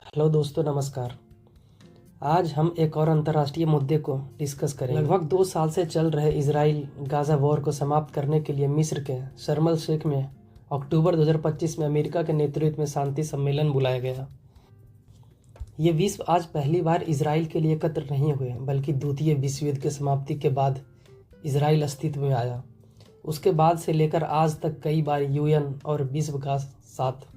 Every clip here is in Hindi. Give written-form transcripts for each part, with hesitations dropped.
हेलो दोस्तों, नमस्कार। आज हम एक और अंतर्राष्ट्रीय मुद्दे को डिस्कस करेंगे। लगभग 2 साल से चल रहे इजराइल गाजा वॉर को समाप्त करने के लिए मिस्र के शर्म अल शेख में अक्टूबर 2025 में अमेरिका के नेतृत्व में शांति सम्मेलन बुलाया गया। ये विश्व आज पहली बार इजराइल के लिए एकत्र नहीं हुए, बल्कि द्वितीय विश्व युद्ध की समाप्ति के बाद इजराइल अस्तित्व में आया। उसके बाद से लेकर आज तक कई बार यूएन और विश्व का साथ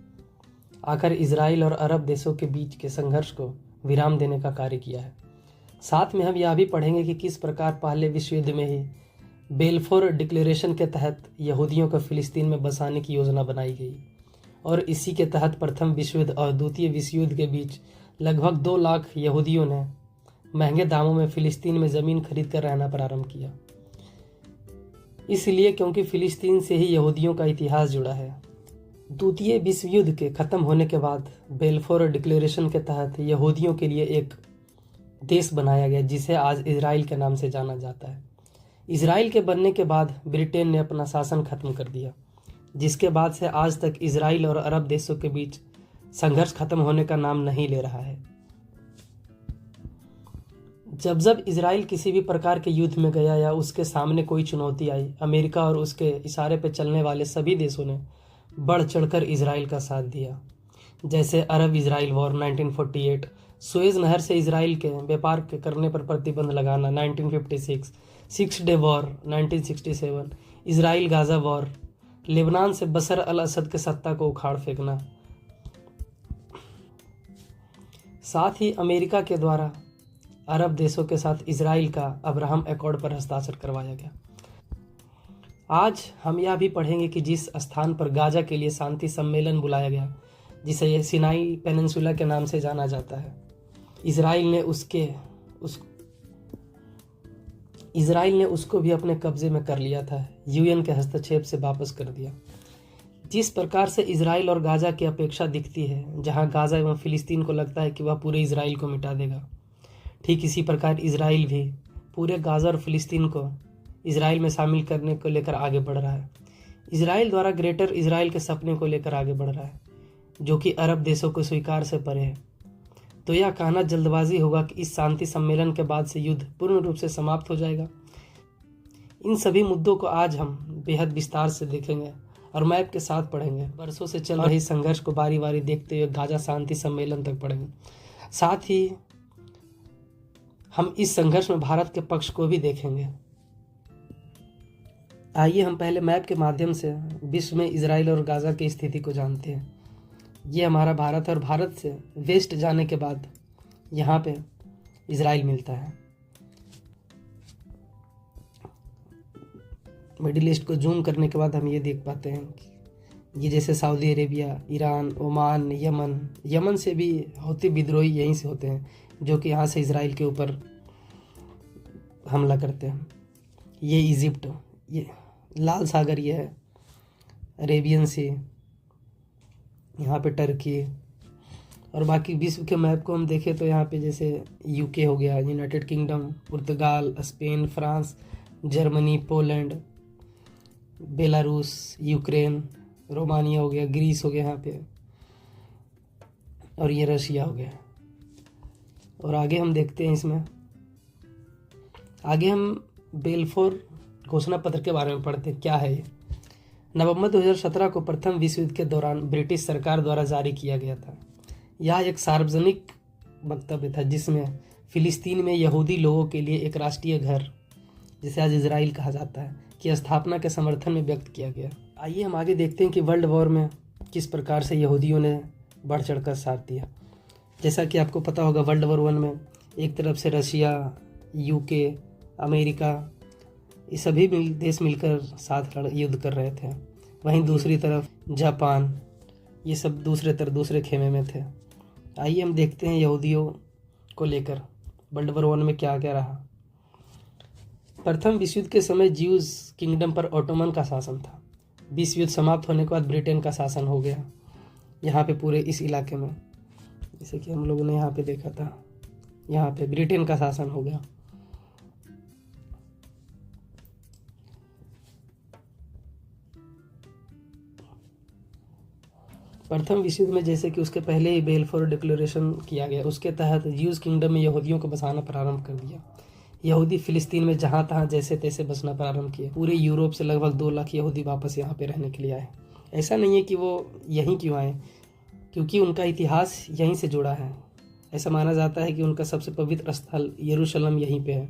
आकर इजराइल और अरब देशों के बीच के संघर्ष को विराम देने का कार्य किया है। साथ में हम यह भी पढ़ेंगे कि किस प्रकार पहले विश्व युद्ध में ही बेल्फोर डिक्लेरेशन के तहत यहूदियों को फिलिस्तीन में बसाने की योजना बनाई गई और इसी के तहत प्रथम विश्व युद्ध और द्वितीय विश्व युद्ध के बीच लगभग 2 लाख यहूदियों ने महंगे दामों में फिलिस्तीन में ज़मीन खरीद कर रहना प्रारंभ किया। इसलिए क्योंकि फिलिस्तीन से ही यहूदियों का इतिहास जुड़ा है। द्वितीय विश्व युद्ध के खत्म होने के बाद बेल्फोर डिक्लेरेशन के तहत यहूदियों के लिए एक देश बनाया गया जिसे आज इजराइल के नाम से जाना जाता है। इजराइल के बनने के बाद ब्रिटेन ने अपना शासन खत्म कर दिया, जिसके बाद से आज तक इजराइल और अरब देशों के बीच संघर्ष खत्म होने का नाम नहीं ले रहा है। जब जब इजराइल किसी भी प्रकार के युद्ध में गया या उसके सामने कोई चुनौती आई, अमेरिका और उसके इशारे पर चलने वाले सभी देशों ने बढ़ चढ़कर इजराइल का साथ दिया। जैसे अरब इजराइल वॉर 1948, सुएज नहर से इजराइल के व्यापार के करने पर प्रतिबंध लगाना 1956, 6 day war 1967, Israel Gaza war, Lebanon से बशर अल असद के सत्ता को उखाड़ फेंकना। साथ ही अमेरिका के द्वारा अरब देशों के साथ इजराइल का अब्राहम एकॉर्ड पर हस्ताक्षर करवाया गया। आज हम यह भी पढ़ेंगे कि जिस स्थान पर गाजा के लिए शांति सम्मेलन बुलाया गया, जिसे सिनाई पेनिनसुला के नाम से जाना जाता है, इजराइल ने उसको भी अपने कब्जे में कर लिया था, यूएन के हस्तक्षेप से वापस कर दिया। जिस प्रकार से इजराइल और गाजा की अपेक्षा दिखती है, जहां गाजा एवं फिलिस्तीन को लगता है कि वह पूरे इजराइल को मिटा देगा, ठीक इसी प्रकार इजराइल भी पूरे गाजा और फिलिस्तीन को इजराइल में शामिल करने को लेकर आगे बढ़ रहा है। इजराइल द्वारा ग्रेटर इजराइल के सपने को लेकर आगे बढ़ रहा है, जो कि अरब देशों को स्वीकार से परे है। तो यह कहना जल्दबाजी होगा कि इस शांति सम्मेलन के बाद से युद्ध पूर्ण रूप से समाप्त हो जाएगा। इन सभी मुद्दों को आज हम बेहद विस्तार से देखेंगे और मैप के साथ पढ़ेंगे। वर्षों से चल रही संघर्ष को बारी बारी देखते हुए गाजा शांति सम्मेलन तक पढ़ेंगे। साथ ही हम इस संघर्ष में भारत के पक्ष को भी देखेंगे। आइए हम पहले मैप के माध्यम से विश्व में इजराइल और गाजा की स्थिति को जानते हैं। ये हमारा भारत है और भारत से वेस्ट जाने के बाद यहाँ पे इजराइल मिलता है। मिडिल ईस्ट को जूम करने के बाद हम ये देख पाते हैं कि ये जैसे Saudi Arabia, Iran, Oman, Yemen से भी होती विद्रोही यहीं से होते हैं, जो कि यहाँ से इजराइल के ऊपर हमला करते हैं। ये इजिप्ट, ये लाल सागर, ये है अरेबियन सी, यहाँ पे टर्की। और बाकी विश्व के मैप को हम देखें तो यहाँ पे जैसे यूके हो गया, यूनाइटेड किंगडम, पुर्तगाल, Spain, France, Germany, Poland, Belarus, Ukraine, Romania हो गया, ग्रीस हो गया यहाँ पे, और ये रशिया हो गया। और आगे हम देखते हैं, इसमें आगे हम बेल्फोर घोषणा पत्र के बारे में पढ़ते हैं। क्या है ये? नवंबर 2017 को प्रथम विश्व युद्ध के दौरान ब्रिटिश सरकार द्वारा जारी किया गया था। यह एक सार्वजनिक वक्तव्य था जिसमें फिलिस्तीन में यहूदी लोगों के लिए एक राष्ट्रीय घर, जिसे आज इजराइल कहा जाता है, की स्थापना के समर्थन में व्यक्त किया गया। आइए हम आगे देखते हैं कि वर्ल्ड वॉर में किस प्रकार से यहूदियों ने बढ़ चढ़कर साथ दिया। जैसा कि आपको पता होगा, वर्ल्ड वॉर 1 में एक तरफ से रशिया, यूके, अमेरिका, ये सभी देश मिलकर साथ युद्ध कर रहे थे। वहीं दूसरी तरफ जापान, ये सब दूसरे खेमे में थे। आइए हम देखते हैं यहूदियों को लेकर वर्ल्ड वॉर 1 में क्या क्या रहा। प्रथम विश्व युद्ध के समय ज्यूज किंगडम पर ओटोमन का शासन था। विश्व युद्ध समाप्त होने के बाद ब्रिटेन का शासन हो गया यहाँ पे पूरे इस इलाके में। जैसे कि हम लोगों ने यहाँ पे देखा था, यहाँ पे ब्रिटेन का शासन हो गया। प्रथम विश्व युद्ध में जैसे कि उसके पहले ही बेलफोर डिक्लेरेशन किया गया, उसके तहत ज्यूज किंगडम में यहूदियों को बसाना प्रारंभ कर दिया। यहूदी फिलिस्तीन में जहाँ तहाँ जैसे तैसे बसना प्रारंभ किए। पूरे यूरोप से लगभग 2 लाख यहूदी वापस यहाँ पे रहने के लिए आए। ऐसा नहीं है कि वो यहीं क्यों आए, क्योंकि उनका इतिहास यहीं से जुड़ा है। ऐसा माना जाता है कि उनका सबसे पवित्र स्थल यरूशलेम यहीं पे है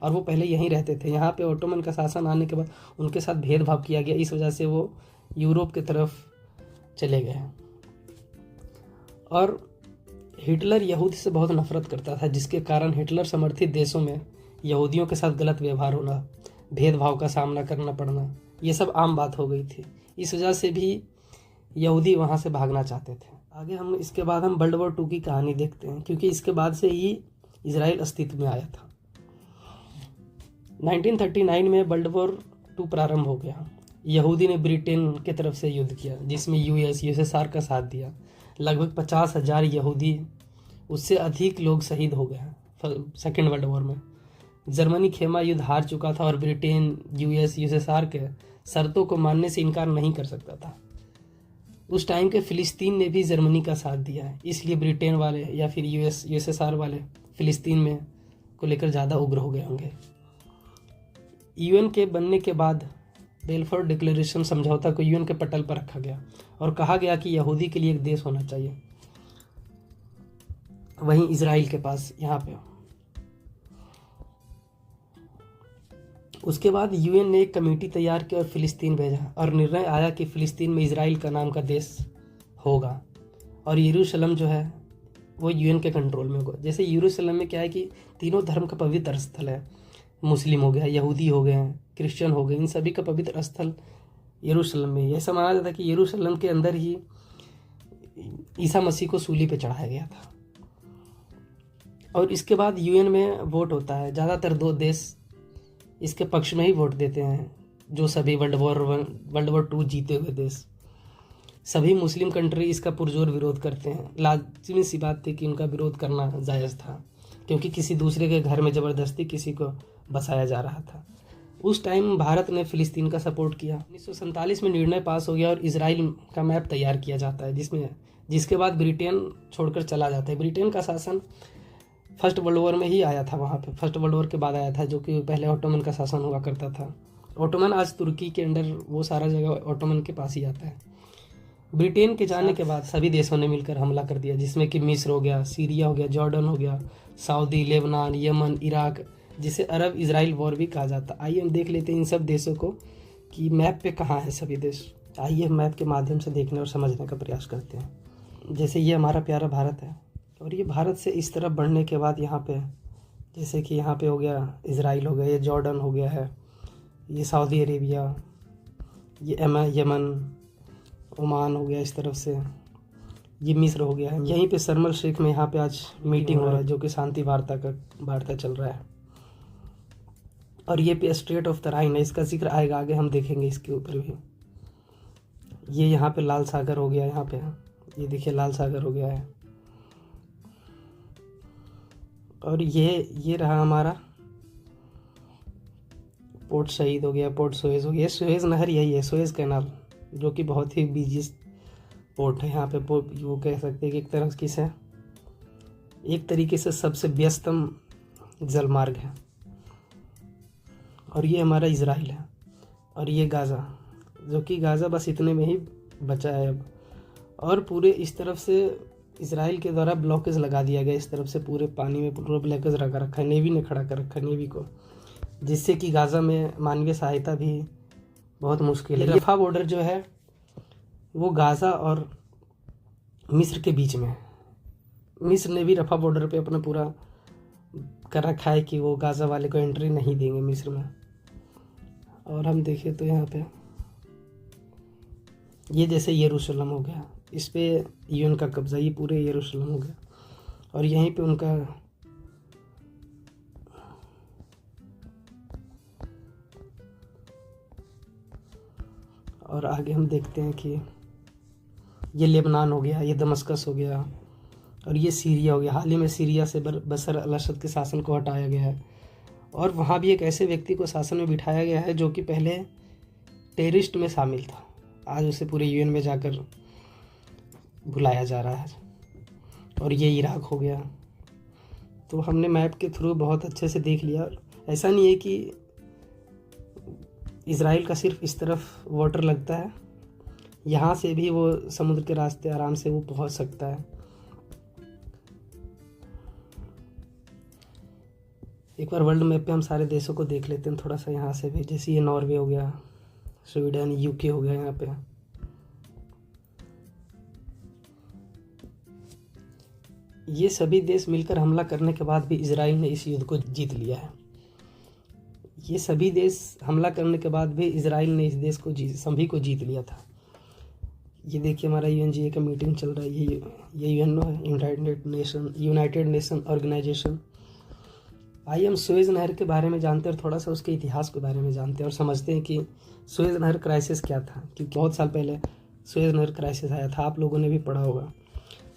और वो पहले यहीं रहते थे। यहाँ पे ऑटोमन का शासन आने के बाद उनके साथ भेदभाव किया गया, इस वजह से वो यूरोप की तरफ चले गए। और हिटलर यहूदी से बहुत नफरत करता था, जिसके कारण हिटलर समर्थित देशों में यहूदियों के साथ गलत व्यवहार होना, भेदभाव का सामना करना पड़ना, ये सब आम बात हो गई थी। इस वजह से भी यहूदी वहाँ से भागना चाहते थे। आगे हम इसके बाद हम वर्ल्ड वॉर 2 की कहानी देखते हैं, क्योंकि इसके बाद से ही इजराइल अस्तित्व में आया था। 1939 में वर्ल्ड वॉर 2 प्रारंभ हो गया। यहूदी ने ब्रिटेन के तरफ से युद्ध किया, जिसमें यूएसएसआर का साथ दिया। लगभग 50,000 यहूदी, उससे अधिक लोग शहीद हो गए सेकेंड वर्ल्ड वॉर में। जर्मनी खेमा युद्ध हार चुका था और ब्रिटेन यूएसएसआर के शर्तों को मानने से इनकार नहीं कर सकता था। उस टाइम के फिलिस्तीन ने भी जर्मनी का साथ दिया है, इसलिए ब्रिटेन वाले या फिर यूएसएसआर वाले फिलिस्तीन में को लेकर ज़्यादा उग्र हो गए होंगे। यूएन के बनने के बाद बेलफोर डिक्लेरेशन समझौता को यूएन के पटल पर रखा गया और कहा गया कि यहूदी के लिए एक देश होना चाहिए, वहीं इजराइल के पास यहाँ पे। उसके बाद यूएन ने एक कमेटी तैयार की और फिलिस्तीन भेजा और निर्णय आया कि फिलिस्तीन में इजराइल का नाम का देश होगा और यरूशलेम जो है वो यूएन के कंट्रोल में होगा। जैसे यरूशलेम में क्या है कि तीनों धर्म का पवित्र स्थल है, मुस्लिम हो गया, यहूदी हो गए, क्रिश्चियन हो गए, इन सभी का पवित्र स्थल यरूशलेम में। ऐसा माना जाता है कि यरूशलेम के अंदर ही ईसा मसीह को सूली पे चढ़ाया गया था। और इसके बाद यूएन में वोट होता है, ज़्यादातर 2 देश इसके पक्ष में ही वोट देते हैं, जो सभी वर्ल्ड वॉर 2 जीते हुए देश। सभी मुस्लिम कंट्री इसका पुरजोर विरोध करते हैं। लाजिमी सी बात थी कि उनका विरोध करना जायज़ था, क्योंकि किसी दूसरे के घर में ज़बरदस्ती किसी को बसाया जा रहा था। उस टाइम भारत ने फिलिस्तीन का सपोर्ट किया। 1947 में निर्णय पास हो गया और इजराइल का मैप तैयार किया जाता है, जिसके बाद ब्रिटेन छोड़कर चला जाता है। ब्रिटेन का शासन फर्स्ट वर्ल्ड वॉर में ही आया था, वहाँ पे फर्स्ट वर्ल्ड वॉर के बाद आया था, जो कि पहले ऑटोमन का शासन हुआ करता था। ऑटोमन आज तुर्की के अंडर, वो सारा जगह ऑटोमन के पास ही आता है। ब्रिटेन के जाने के बाद सभी देशों ने मिलकर हमला कर दिया, जिसमें कि मिस्र हो गया, सीरिया हो गया, जॉर्डन हो गया, सऊदी, लेबनान, यमन, इराक, जिसे अरब इजराइल वॉर भी कहा जाता। आइए हम देख लेते हैं इन सब देशों को कि मैप पे कहाँ है सभी देश। आइए हम मैप के माध्यम से देखने और समझने का प्रयास करते हैं। जैसे ये हमारा प्यारा भारत है और ये भारत से इस तरफ बढ़ने के बाद यहाँ पे, जैसे कि यहाँ पे हो गया इजराइल हो गया, ये जॉर्डन हो गया है, ये सऊदी अरेबिया, ये यमन, ओमान हो गया, इस तरफ से ये मिस्र हो गया है। यहीं पे शर्म शेख में यहाँ पे आज मीटिंग हो रहा है, जो कि शांति वार्ता चल रहा है। और ये पे स्ट्रेट ऑफ द राइन है, इसका जिक्र आएगा आगे, हम देखेंगे इसके ऊपर भी। ये यहाँ पे लाल सागर हो गया, यहाँ पे ये देखिए लाल सागर हो गया है। और ये रहा हमारा पोर्ट शहीद हो गया, पोर्ट सुएज हो गया। सुएज नहर यही है, सुएज कैनाल, जो कि बहुत ही बिजी पोर्ट है। यहाँ पे वो कह सकते हैं कि एक तरीके से सबसे व्यस्तम जलमार्ग है। और ये हमारा इजराइल है और ये गाज़ा, जो कि गाज़ा बस इतने में ही बचा है अब। और पूरे इस तरफ से इजराइल के द्वारा ब्लॉकेज लगा दिया गया, इस तरफ से पूरे पानी में पूरा ब्लॉकेज रखा है, नेवी ने खड़ा कर रखा है नेवी को, जिससे कि गाज़ा में मानवीय सहायता भी बहुत मुश्किल है। रफा बॉर्डर जो है वो गाज़ा और मिस्र के बीच में है। मिस्र ने भी रफा बॉर्डर पे अपना पूरा कर रखा है कि वो गाज़ा वाले को एंट्री नहीं देंगे मिस्र में। और हम देखें तो यहाँ पे ये जैसे यरूशलेम हो गया, इस पे यूएन का कब्जा, ये पूरे यरूशलेम हो गया। और यहीं पे उनका और आगे हम देखते हैं कि ये लेबनान हो गया, ये दमस्कस हो गया और ये सीरिया हो गया। हाल ही में सीरिया से बशर अल असद के शासन को हटाया गया है और वहाँ भी एक ऐसे व्यक्ति को शासन में बिठाया गया है जो कि पहले टेररिस्ट में शामिल था। आज उसे पूरे यूएन में जाकर भुलाया जा रहा है, और ये इराक हो गया। तो हमने मैप के थ्रू बहुत अच्छे से देख लिया। ऐसा नहीं है कि इज़राइल का सिर्फ इस तरफ वाटर लगता है, यहाँ से भी वो समुद्र के रास्ते आराम से वो पहुंच सकता है। एक बार वर्ल्ड मैप पे हम सारे देशों को देख लेते हैं थोड़ा सा यहाँ से भी। जैसे ये नॉर्वे हो गया, स्वीडन, यूके हो गया। यहाँ पे ये सभी देश मिलकर हमला करने के बाद भी इजराइल ने इस युद्ध को जीत लिया है। ये सभी देश हमला करने के बाद भी इजराइल ने इस देश को सभी को जीत लिया था। ये देखिए हमारा UNGA का मीटिंग चल रहा है। ये UNO है, यूनाइटेड नेशन ऑर्गेनाइजेशन। आइए हम सुएज़ नहर के बारे में जानते हैं और थोड़ा सा उसके इतिहास के बारे में जानते हैं और समझते हैं कि सुएज़ नहर क्राइसिस क्या था। क्योंकि बहुत साल पहले सुएज़ नहर क्राइसिस आया था, आप लोगों ने भी पढ़ा होगा।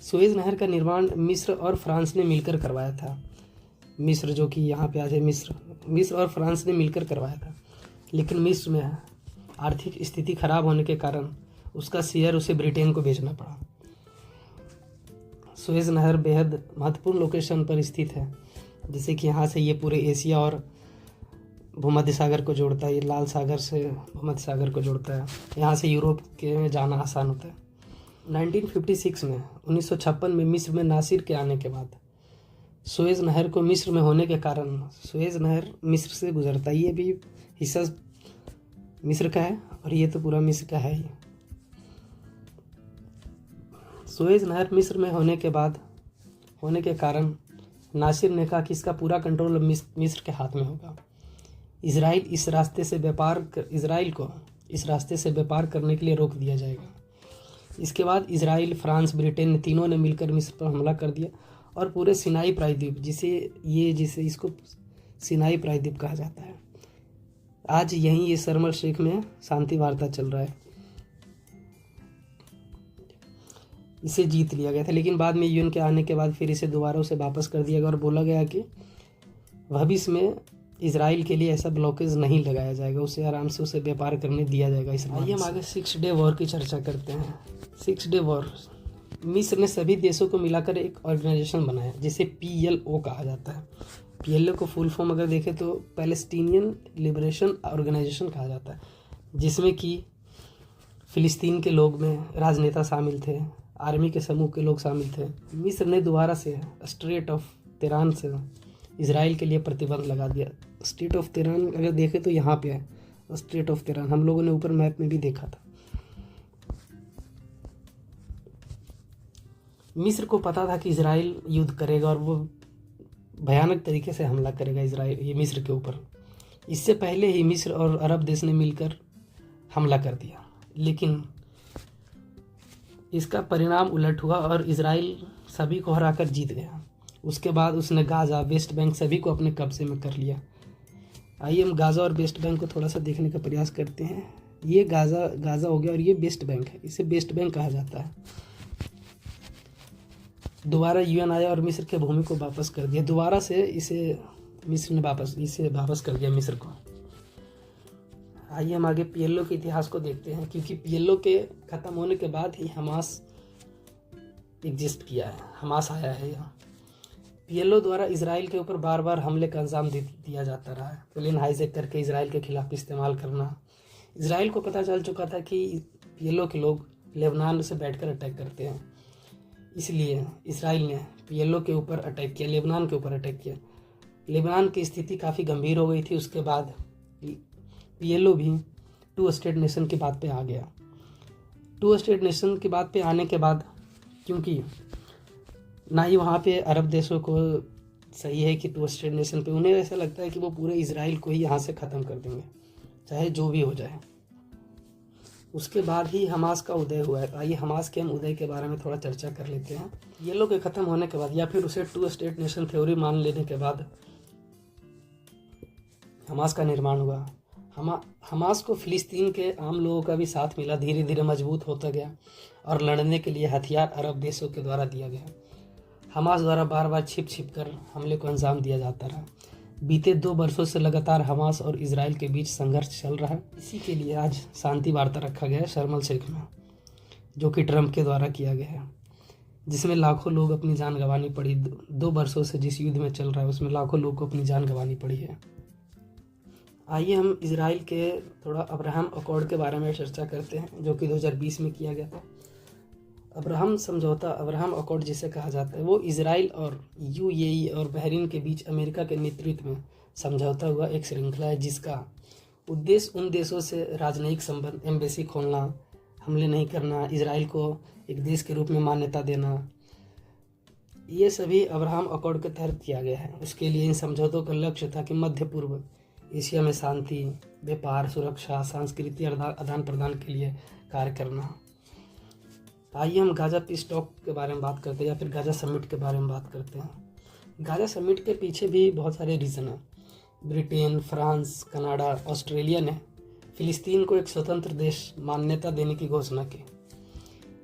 सुएज़ नहर का निर्माण मिस्र और फ्रांस ने मिलकर करवाया था। मिस्र जो कि यहाँ पे आज है, मिस्र और फ्रांस ने मिलकर करवाया था। लेकिन मिस्र में आर्थिक स्थिति खराब होने के कारण उसका शेयर उसे ब्रिटेन को बेचना पड़ा। सुएज़ नहर बेहद महत्वपूर्ण लोकेशन पर स्थित है, जैसे कि यहाँ से ये पूरे एशिया और भूमध्य सागर को जोड़ता है। ये लाल सागर से भूमध्य सागर को जोड़ता है। यहाँ से यूरोप के में जाना आसान होता है। 1956 में 1956 में मिस्र में नासिर के आने के बाद सुएज़ नहर को मिस्र में होने के कारण सुएज़ नहर मिस्र से गुजरता है। ये भी हिस्सा मिस्र का है और ये तो पूरा मिस्र का है ही। सुएज़ नहर मिस्र में होने के कारण नासिर ने कहा कि इसका पूरा कंट्रोल अब मिस्र के हाथ में होगा। इजराइल को इस रास्ते से व्यापार करने के लिए रोक दिया जाएगा। इसके बाद इजराइल, फ्रांस, ब्रिटेन तीनों ने मिलकर मिस्र पर हमला कर दिया और पूरे सिनाई प्रायद्वीप जिसे इसको सिनाई प्रायद्वीप कहा जाता है। आज यहीं ये शर्म अल शेख में शांति वार्ता चल रहा है। इसे जीत लिया गया था, लेकिन बाद में UN के आने के बाद फिर इसे दोबारा उसे वापस कर दिया गया और बोला गया कि भविष्य में इजराइल के लिए ऐसा ब्लॉकेज नहीं लगाया जाएगा, उसे आराम से उसे व्यापार करने दिया जाएगा। आइए हम आगे 6 डे वॉर की चर्चा करते हैं। 6 डे वॉर, मिस्र ने सभी देशों को मिलाकर एक ऑर्गेनाइजेशन बनाया जिसे PLO कहा जाता है। PLO को फुल फॉर्म अगर देखें तो पैलेस्टीनियन लिबरेशन ऑर्गेनाइजेशन कहा जाता है, जिसमें कि फ़िलिस्तीन के लोग में राजनेता शामिल थे, आर्मी के समूह के लोग शामिल थे। मिस्र ने दोबारा से स्ट्रेट ऑफ तिरान से इजराइल के लिए प्रतिबंध लगा दिया। स्ट्रेट ऑफ तिरान अगर देखें तो यहाँ पे है स्ट्रेट ऑफ तिरान, हम लोगों ने ऊपर मैप में भी देखा था। मिस्र को पता था कि इजराइल युद्ध करेगा और वो भयानक तरीके से हमला करेगा ये मिस्र के ऊपर। इससे पहले ही मिस्र और अरब देश ने मिलकर हमला कर दिया, लेकिन इसका परिणाम उलट हुआ और इजराइल सभी को हराकर जीत गया। उसके बाद उसने गाज़ा, वेस्ट बैंक सभी को अपने कब्जे में कर लिया। आइए हम गाज़ा और वेस्ट बैंक को थोड़ा सा देखने का प्रयास करते हैं। ये गाज़ा हो गया और ये वेस्ट बैंक है, इसे वेस्ट बैंक कहा जाता है। दोबारा UN आया और मिस्र के भूमि को वापस कर दिया। दोबारा से मिस्र ने वापस कर दिया मिस्र को। आइए हम आगे PLO के इतिहास को देखते हैं, क्योंकि PLO के ख़त्म होने के बाद ही हमास एग्जिस्ट किया है, हमास आया है यहाँ। PLO द्वारा इजराइल के ऊपर बार बार हमले का अंजाम दिया जाता रहा है। प्लेन हाईजैक करके इजराइल के खिलाफ इस्तेमाल करना। इजराइल को पता चल चुका था कि PLO के लोग लेबनान से बैठकर अटैक करते हैं, इसलिए इजराइल ने PLO के ऊपर अटैक किया, लेबनान के ऊपर अटैक किया। लेबनान की स्थिति काफ़ी गंभीर हो गई थी। उसके बाद PLO भी 2 स्टेट नेशन की बात पे आ गया। 2 स्टेट नेशन की बात पे आने के बाद, क्योंकि ना ही वहाँ पे अरब देशों को सही है कि 2 स्टेट नेशन पे, उन्हें ऐसा लगता है कि वो पूरे इजराइल को ही यहाँ से ख़त्म कर देंगे, चाहे जो भी हो जाए। उसके बाद ही हमास का उदय हुआ है। आइए हमास के हम उदय के बारे में थोड़ा चर्चा कर लेते हैं। PLO के ख़त्म होने के बाद या फिर उसे 2 स्टेट नेशन थ्योरी मान लेने के बाद हमास का निर्माण हुआ। हमास को फ़िलिस्तीन के आम लोगों का भी साथ मिला, धीरे धीरे मजबूत होता गया और लड़ने के लिए हथियार अरब देशों के द्वारा दिया गया। हमास द्वारा बार बार छिप कर हमले को अंजाम दिया जाता रहा। बीते 2 वर्षों से लगातार हमास और इजराइल के बीच संघर्ष चल रहा है। इसी के लिए आज शांति वार्ता रखा गया है शर्म अल शेख में, जो कि ट्रंप के द्वारा किया गया है। जिसमें लाखों लोग अपनी जान गंवानी पड़ी। 2 वर्षों से जिस युद्ध में चल रहा है उसमें लाखों लोग को अपनी जान गंवानी पड़ी है। आइए हम इजराइल के थोड़ा अब्राहम अकॉर्ड के बारे में चर्चा करते हैं, जो कि 2020 में किया गया था। अब्राहम समझौता, अब्राहम अकॉर्ड जिसे कहा जाता है, वो इजराइल और यूएई और बहरीन के बीच अमेरिका के नेतृत्व में समझौता हुआ एक श्रृंखला है, जिसका उद्देश्य उन देशों से राजनयिक संबंध, एम्बेसी खोलना, हमले नहीं करना, इजराइल को एक देश के रूप में मान्यता देना, ये सभी अब्राहम अकॉर्ड के तहत किया गया है। उसके लिए इन समझौतों का लक्ष्य था कि मध्य पूर्व एशिया में शांति, व्यापार, सुरक्षा, सांस्कृतिक आदान प्रदान के लिए कार्य करना। आइए हम गाजा पीस टॉक के बारे में बात करते हैं, या फिर गाजा समिट के बारे में बात करते हैं। गाजा समिट के पीछे भी बहुत सारे रीज़न हैं। ब्रिटेन, फ्रांस, कनाडा, ऑस्ट्रेलिया ने फिलिस्तीन को एक स्वतंत्र देश मान्यता देने की घोषणा की।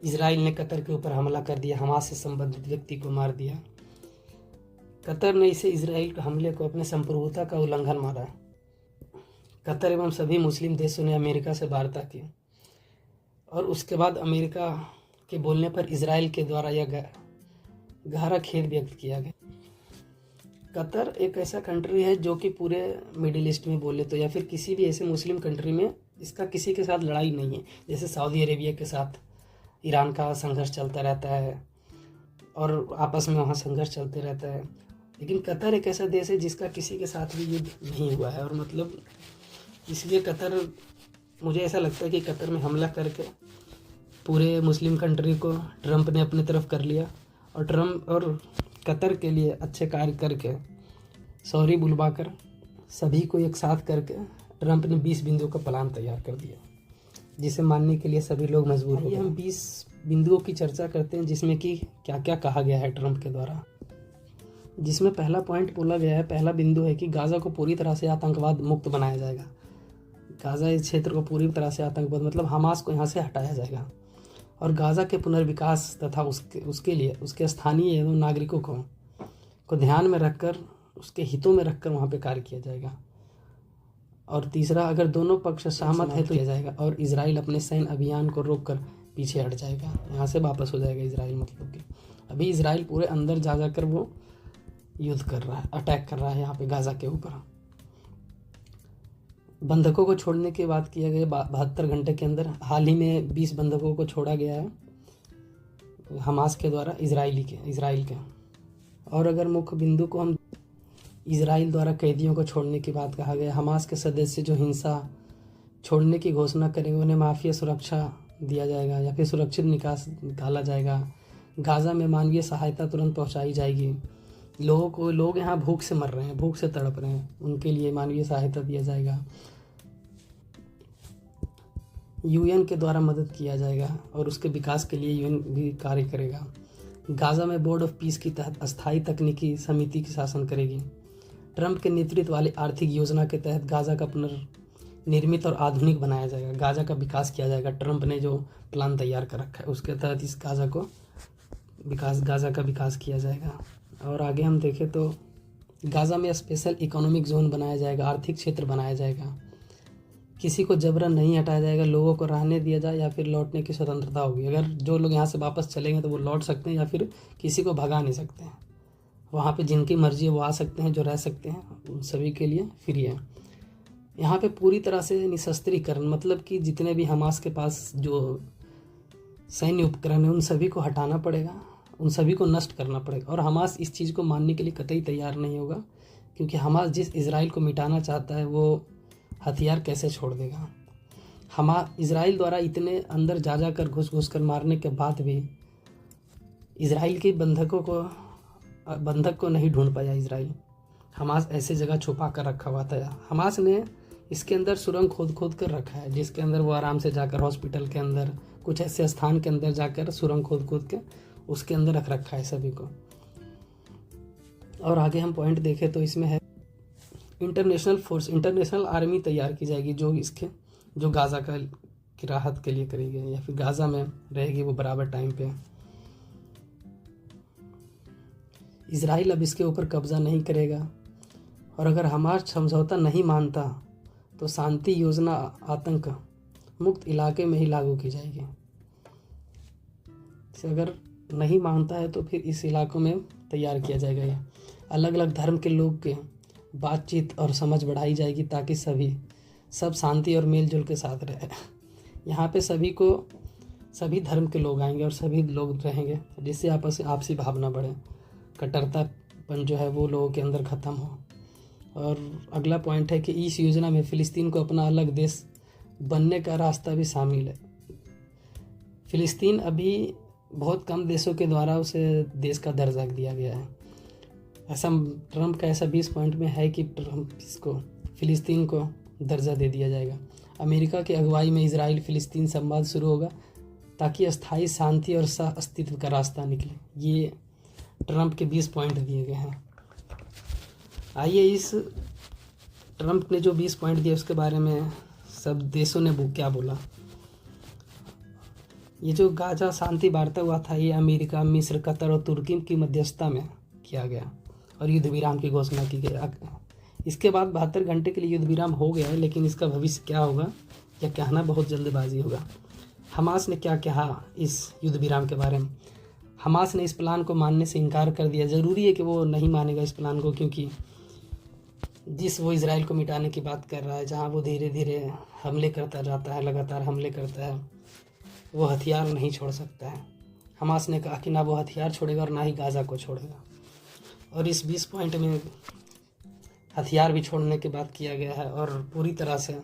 इजराइल ने कतर के ऊपर हमला कर दिया, हमास से संबंधित व्यक्ति को मार दिया। कतर ने इसे इजराइल के हमले को अपने संप्रभुता का उल्लंघन माना। कतर एवं सभी मुस्लिम देशों ने अमेरिका से वार्ता की, और उसके बाद अमेरिका के बोलने पर इजराइल के द्वारा यह गहरा खेद व्यक्त किया गया। कतर एक ऐसा कंट्री है जो कि पूरे मिडिल ईस्ट में बोले तो, या फिर किसी भी ऐसे मुस्लिम कंट्री में, इसका किसी के साथ लड़ाई नहीं है। जैसे सऊदी अरेबिया के साथ ईरान का संघर्ष चलता रहता है और आपस में वहाँ संघर्ष चलते रहता है, लेकिन कतर एक ऐसा देश है जिसका किसी के साथ भी युद्ध नहीं हुआ है। और मतलब इसलिए कतर, मुझे ऐसा लगता है कि कतर में हमला करके पूरे मुस्लिम कंट्री को ट्रंप ने अपनी तरफ कर लिया, और ट्रंप और कतर के लिए अच्छे कार्य करके, सॉरी बुलवाकर, सभी को एक साथ करके ट्रंप ने 20 बिंदुओं का प्लान तैयार कर दिया, जिसे मानने के लिए सभी लोग मजबूर हो गए। हम 20 बिंदुओं की चर्चा करते हैं, जिसमें कि क्या क्या कहा गया है ट्रंप के द्वारा। जिसमें पहला पॉइंट बोला गया है, पहला बिंदु है कि गाज़ा को पूरी तरह से आतंकवाद मुक्त बनाया जाएगा। गाज़ा इस क्षेत्र को पूरी तरह से आतंकवाद, मतलब हमास को यहाँ से हटाया जाएगा, और गाज़ा के पुनर्विकास तथा उसके लिए उसके स्थानीय एवं नागरिकों को ध्यान में रखकर, उसके हितों में रखकर वहाँ पे कार्य किया जाएगा। और तीसरा, अगर दोनों पक्ष सहमत है तो किया जाएगा, और इजराइल अपने सैन्य अभियान को रोककर पीछे हट जाएगा, यहाँ से वापस हो जाएगा इजराइल। मतलब कि अभी इजराइल पूरे अंदर जा जाकर वो युद्ध कर रहा है, अटैक कर रहा है यहाँ पे गाज़ा के ऊपर। बंधकों को छोड़ने की बात किया गया 72 घंटे के अंदर। हाल ही में 20 बंधकों को छोड़ा गया है हमास के द्वारा, इजराइल के। और अगर मुख्य बिंदु को हम, इजराइल द्वारा कैदियों को छोड़ने की बात कहा गया। हमास के सदस्य जो हिंसा छोड़ने की घोषणा करेंगे उन्हें माफिया सुरक्षा दिया जाएगा, या फिर सुरक्षित निकाला जाएगा। गाज़ा में मानवीय सहायता तुरंत पहुंचाई जाएगी। लोग यहाँ भूख से मर रहे हैं, भूख से तड़प रहे हैं, उनके लिए मानवीय सहायता दिया जाएगा। यूएन के द्वारा मदद किया जाएगा, और उसके विकास के लिए यूएन भी कार्य करेगा। गाज़ा में बोर्ड ऑफ पीस की तहत अस्थायी तकनीकी समिति की शासन करेगी। ट्रंप के नेतृत्व वाली आर्थिक योजना के तहत गाज़ा का पुनर्निर्मित और आधुनिक बनाया जाएगा। गाज़ा का विकास किया जाएगा। ट्रंप ने जो प्लान तैयार कर रखा है उसके तहत इस गाज़ा का विकास किया जाएगा। और आगे हम देखें तो गाज़ा में स्पेशल इकोनॉमिक जोन बनाया जाएगा, आर्थिक क्षेत्र बनाया जाएगा। किसी को जबरन नहीं हटाया जाएगा, लोगों को रहने दिया जाए या फिर लौटने की स्वतंत्रता होगी। अगर जो लोग यहाँ से वापस चलेंगे तो वो लौट सकते हैं, या फिर किसी को भगा नहीं सकते हैं। वहाँ पे जिनकी मर्जी है वो आ सकते हैं, जो रह सकते हैं उन सभी के लिए फ्री है। यहाँ पे पूरी तरह से निशस्त्रीकरण, मतलब कि जितने भी हमास के पास जो सैन्य उपकरण है उन सभी को हटाना पड़ेगा, उन सभी को नष्ट करना पड़ेगा। और हमास इस चीज़ को मानने के लिए कतई तैयार नहीं होगा, क्योंकि हमास जिस इजराइल को मिटाना चाहता है वो हथियार कैसे छोड़ देगा। इजराइल द्वारा इतने अंदर जा कर घुस कर मारने के बाद भी इजराइल के बंधक को नहीं ढूंढ पाया इजराइल। हमास ऐसे जगह छुपा कर रखा हुआ था। हमास ने इसके अंदर सुरंग खोद कर रखा है, जिसके अंदर वो आराम से जाकर हॉस्पिटल के अंदर, कुछ ऐसे स्थान के अंदर जाकर सुरंग खोद के उसके अंदर रख रखा है सभी को। और आगे हम पॉइंट देखें तो इसमें है इंटरनेशनल आर्मी तैयार की जाएगी, जो गाज़ा की राहत के लिए करेगी, या फिर गाज़ा में रहेगी वो बराबर टाइम पे। इजराइल अब इसके ऊपर कब्जा नहीं करेगा, और अगर हमास समझौता नहीं मानता तो शांति योजना आतंक मुक्त इलाके में ही लागू की जाएगी। अगर नहीं मानता है तो फिर इस इलाकों में तैयार किया जाएगा। ये अलग अलग धर्म के लोग के बातचीत और समझ बढ़ाई जाएगी ताकि सब शांति और मेल जोल के साथ रहे। यहाँ पे सभी धर्म के लोग आएंगे और सभी लोग रहेंगे, जिससे आपसी भावना बढ़े, कट्टरतापन जो है वो लोगों के अंदर ख़त्म हो। और अगला पॉइंट है कि इस योजना में फ़िलिस्तीन को अपना अलग देश बनने का रास्ता भी शामिल है। फ़िलिस्तीन अभी बहुत कम देशों के द्वारा उसे देश का दर्जा दिया गया है। ऐसा ट्रम्प का ऐसा 20 पॉइंट में है कि फ़िलिस्तीन को दर्जा दे दिया जाएगा। अमेरिका की अगुवाई में इजराइल फ़िलिस्तीन संवाद शुरू होगा ताकि अस्थायी शांति और सह अस्तित्व का रास्ता निकले। ये ट्रम्प के 20 पॉइंट दिए गए हैं। आइए इस ट्रम्प ने जो 20 पॉइंट दिए उसके बारे में सब देशों ने क्या बोला। ये जो गाजा शांति वार्ता हुआ था ये अमेरिका, मिस्र, कतर और तुर्की की मध्यस्थता में किया गया और युद्ध विराम की घोषणा की गई। इसके बाद 72 घंटे के लिए युद्ध विराम हो गया है, लेकिन इसका भविष्य क्या होगा यह कहना बहुत जल्दबाजी होगा। हमास ने क्या कहा इस युद्ध विराम के बारे में? हमास ने इस प्लान को मानने से इनकार कर दिया। ज़रूरी है कि वो नहीं मानेगा इस प्लान को, क्योंकि वो इजराइल को मिटाने की बात कर रहा है, जहाँ वो धीरे धीरे हमले करता जाता है, लगातार हमले करता है, वो हथियार नहीं छोड़ सकता है। हमास ने कहा कि ना वो हथियार छोड़ेगा और ना ही गाज़ा को छोड़ेगा। और इस 20 पॉइंट में हथियार भी छोड़ने की बात किया गया है और पूरी तरह से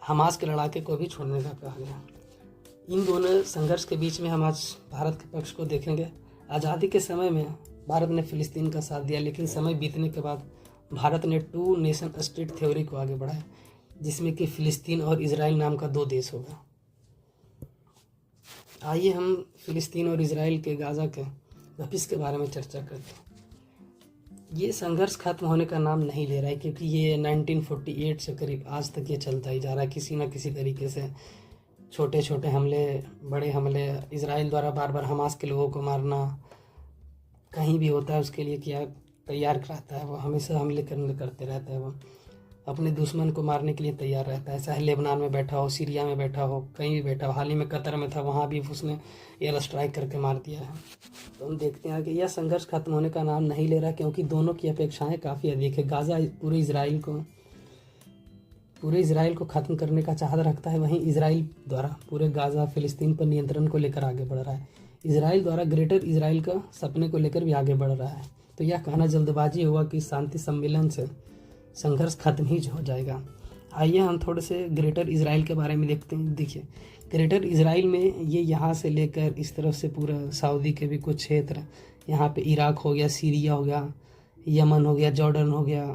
हमास के लड़ाके को भी छोड़ने का कहा गया। इन दोनों संघर्ष के बीच में हम आज भारत के पक्ष को देखेंगे। आज़ादी के समय में भारत ने फ़िलिस्तीन का साथ दिया, लेकिन समय बीतने के बाद भारत ने 2 नेशन स्टेट थ्योरी को आगे बढ़ाया, जिसमें कि फ़िलिस्तीन और इजराइल नाम का 2 देश होगा। आइए हम फ़िलिस्तीन और इजराइल के गाज़ा के भविष्य के बारे में चर्चा करते हैं। ये संघर्ष खत्म होने का नाम नहीं ले रहा है, क्योंकि ये 1948 से करीब आज तक ये चलता ही जा रहा है। किसी न किसी तरीके से छोटे छोटे हमले, बड़े हमले, इजराइल द्वारा बार बार हमास के लोगों को मारना कहीं भी होता है उसके लिए क्या तैयार रहता है। वो हमेशा हमले करते रहता है। वो अपने दुश्मन को मारने के लिए तैयार रहता है, चाहे लेबनान में बैठा हो, सीरिया में बैठा हो, कहीं भी बैठा हो। हाल ही में कतर में था, वहाँ भी उसने एयर स्ट्राइक करके मार दिया है। तो हम देखते हैं कि यह संघर्ष खत्म होने का नाम नहीं ले रहा, क्योंकि दोनों की अपेक्षाएं काफ़ी अधिक है। गाज़ा पूरे इजराइल को ख़त्म करने का चाहत रखता है, वहीं इजराइल द्वारा पूरे गाज़ा फ़िलिस्तीन पर नियंत्रण को लेकर आगे बढ़ रहा है। इजराइल द्वारा ग्रेटर इजराइल का सपने को लेकर भी आगे बढ़ रहा है। तो यह कहना जल्दबाजी हुआ कि शांति सम्मेलन से संघर्ष खत्म ही हो जाएगा। आइए हम थोड़े से ग्रेटर इजराइल के बारे में देखते हैं। देखिए, ग्रेटर इजराइल में ये यहाँ से लेकर इस तरफ से पूरा सऊदी के भी कुछ क्षेत्र, यहाँ पे इराक हो गया, सीरिया हो गया, यमन हो गया, जॉर्डन हो गया,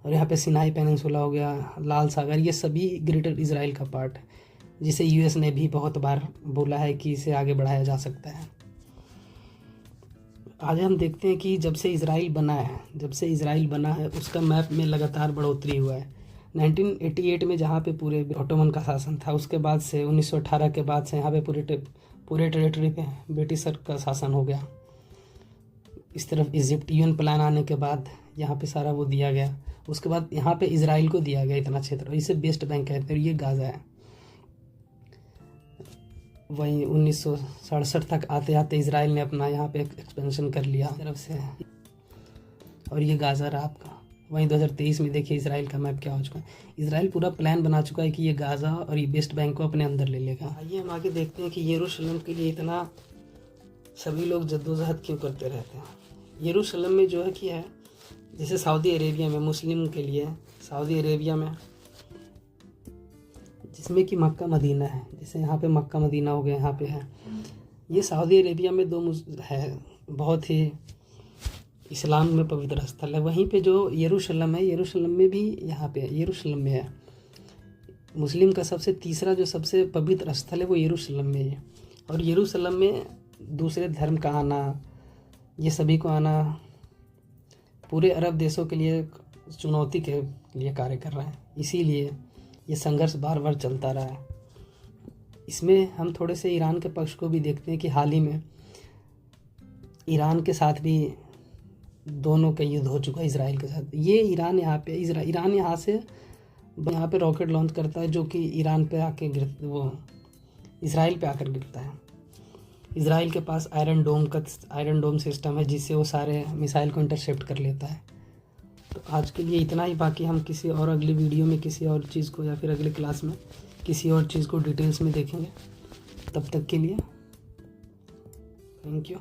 और यहाँ पे सिनाई पेनिनसुला हो गया, लाल सागर, ये सभी ग्रेटर इजराइल का पार्ट है, जिसे यूएस ने भी बहुत बार बोला है कि इसे आगे बढ़ाया जा सकता है। आज हम देखते हैं कि जब से इजराइल बना है उसका मैप में लगातार बढ़ोतरी हुआ है। 1988 में जहाँ पे पूरे ओटोमन का शासन था, उसके बाद से 1918 के बाद से यहाँ पे पूरे टेरिटरी पे ब्रिटिश का शासन हो गया। इस तरफ इजिप्ट यूएन प्लान आने के बाद यहाँ पे सारा वो दिया गया। उसके बाद यहाँ पे इजराइल को दिया गया इतना क्षेत्र, इसे वेस्ट बैंक कहते हैं। ये गाज़ा है। वहीं 1967 तक आते आते इजराइल ने अपना यहाँ पे एक्सपेंशन कर लिया तरफ से, और ये गाज़ा रहा आपका। वहीं 2023 में देखिए इजराइल का मैप क्या हो चुका है। इजराइल पूरा प्लान बना चुका है कि ये गाज़ा और ये वेस्ट बैंक को अपने अंदर ले लेगा। आइए हम आगे देखते हैं कि यरूशलेम के लिए इतना सभी लोग जद्दोजहद क्यों करते रहते हैं। यरूशलेम में जो है कि है, जैसे सऊदी अरेबिया में मुस्लिम के लिए, सऊदी अरेबिया में जिसमें कि मक्का मदीना है, जैसे यहाँ पे मक्का मदीना हो गया, यहाँ पे है। ये सऊदी अरेबिया में 2 है, बहुत ही इस्लाम में पवित्र स्थल है। वहीं पे जो यरूशलेम है, यरूशलेम में भी यहाँ पे यरूशलेम में है मुस्लिम का तीसरा जो सबसे पवित्र स्थल है, वो यरूशलेम में है। और यरूशलेम में दूसरे धर्म का आना, ये सभी को आना पूरे अरब देशों के लिए चुनौती के लिए कार्य कर रहा है। इसीलिए ये संघर्ष बार बार चलता रहा है। इसमें हम थोड़े से ईरान के पक्ष को भी देखते हैं कि हाल ही में ईरान के साथ भी दोनों का युद्ध हो चुका है इजराइल के साथ। ये ईरान यहाँ पे रॉकेट लॉन्च करता है, जो कि ईरान पे आके वो इजराइल पे आकर गिरता है। इज़राइल के पास आयरन डोम सिस्टम है जिससे वो सारे मिसाइल को इंटरसेप्ट कर लेता है। तो आज के लिए इतना ही, बाकी हम किसी और अगली वीडियो में किसी और चीज़ को या फिर अगली क्लास में किसी और चीज़ को डिटेल्स में देखेंगे। तब तक के लिए थैंक यू।